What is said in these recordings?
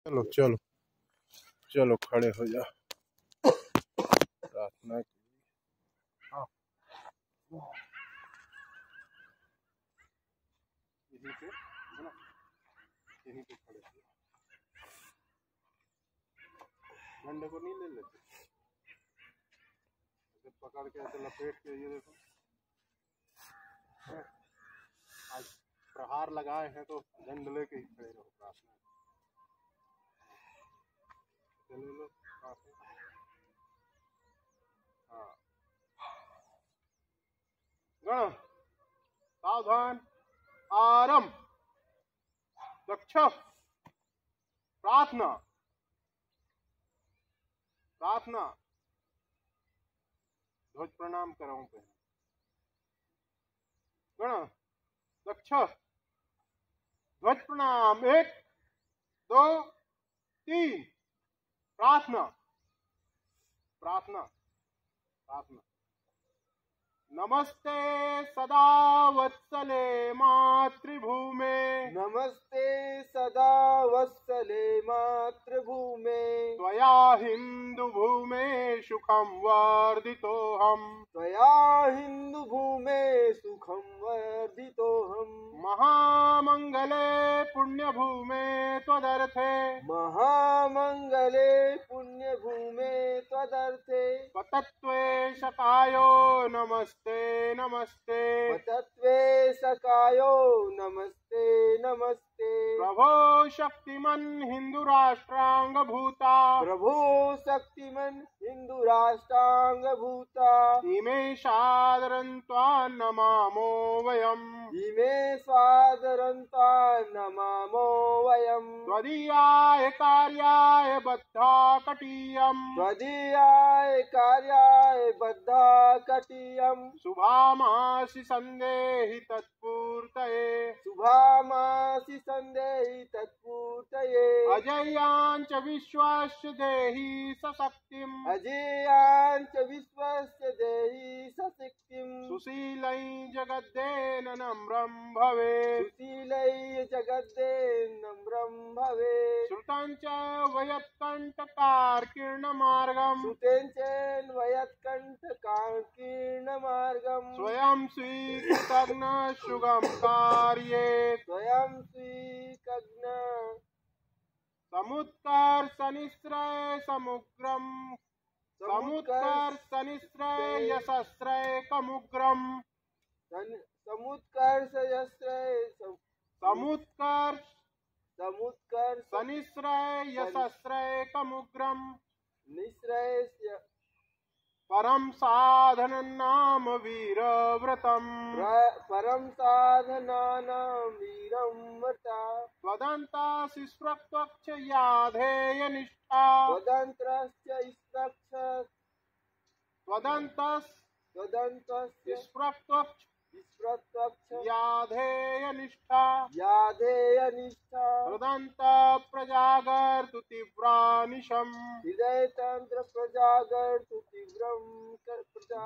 चलो चलो चलो खड़े हो जाओ प्रार्थना के लिए। हाँ यहीं पे है ना, यहीं पे खड़े हो। झंडे को नहीं ले लेते, ऐसे पकड़ के ऐसे लपेट के, ये देखो आज प्रहार लगाए हैं तो झंडे लेके ही खड़े रहो प्रार्थना। चले लो हाँ गण सावधान आरंभ। दक्ष प्रार्थना प्रार्थना। ध्वज प्रणाम कराऊं पे गण दक्ष ध्वज प्रणाम 1 2 3 प्रार्थना प्रार्थना प्रार्थना। नमस्ते सदा वत्सले मातृभूमे, नमस्ते सदा वत्सले मातृभूमे, त्वया हिन्दुभूमे सुखं वर्धितोऽहम्, त्वया हिन्दुभूमे सुखं वर्धितोऽहम्। महामंगले पुण्यभूमे त्वदर्थे, महामंगले पुण्यभूमे त्वदर्थे, पतत्वे शकायो नमस्ते नमस्ते, पतत्वे सकायो नमस्ते नमस्ते। प्रभो शक्तिमन् हिंदू राष्ट्रांगभूता, प्रभो शक्तिमन् हिंदू राष्ट्रांगभूता, इमे सादरन्त्वा नमामो वयम्, इमे स्वादरन्ता नमामो वयम्। त्वदीयाय कार्याय बद्धा कटीयम्, त्वदीयाय कार्याय बद्धा कटीयम्, शुभामासि सन्देहि तत्पूर्तये, शुभामासि सन्देहि तत्पूर्तये। अजय्याञ्च विश्वस्य देहि सशक्तिम्, अजेयाञ्च विश्वस्य देहि सशक्तिम्, सुशीलै जगद्देन नम्रं भवेत्, सुशीलै जगद्दे नम्रं भवेत्। श्रुतं च वयत्कण्टकार्कीर्णमार्गम्, सुतेञ्चेन्वयत्कण्टकार्कीर्णमार्गम्, स्वयं स्वीकृतघ्न सुगम कार्ये, स्वयं स्वीकग्न समुत्कर्षनिश्रय समुग्रम्, समुत्कर्षनिश्रय यशस्रैकमुग्रम्, समुत्कर्षयश्रय समुत्कर्षनिश्रय यशस्रैकमुग्रम्, निःश्रयस्य परम साधनं नाम वीरव्रतम्, परम साधनानां वीरं व्रता। त्वदन्तासि स्प्रक्त्वक्ष याधेय निष्ठा, त्वदन्त्रस्य स्प्रक्ष त्वदन्तस्य स्प्रक्त्वक्ष स्प्रक्त्वक्ष याधेय निष्ठा, याधेय निष्ठा। हृदन्त प्रजागर्तु तीव्रानिशम्, हृदयतन्त्र प्रजागर्तु तीव्रं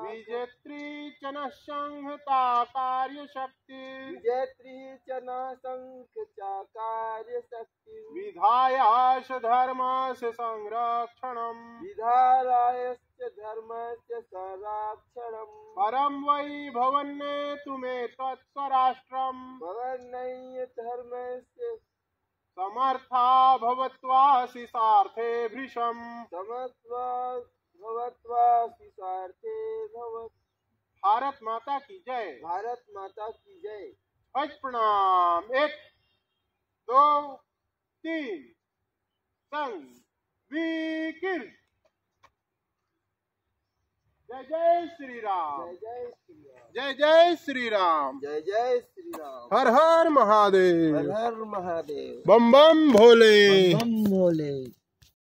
विजेत्री च नः संहता कार्यशक्ति, विजेत्री च न संख्या कार्यशक्ति, विधायाश धर्मस्य संरक्षणम्, विधारायश्च धर्मस्य संरक्षणम्। परं वै भवन्नेतु मे तत्स्वराष्ट्रम्, भवन्नय्य धर्मस्य समर्था भवत्वासि सार्थे भृशम्, समत्वा भवत्वा स्वार्थे भवत्। भारत माता की जय। भारत माता की जय। ध्वज प्रणाम 1 2 3 संविकीर्ण। जय जय श्री राम, जय जय श्री राम, जय जय श्री राम, जय जय श्री राम। हर हर महादेव, हर हर महादेव, बम बम भोले, बम भोले।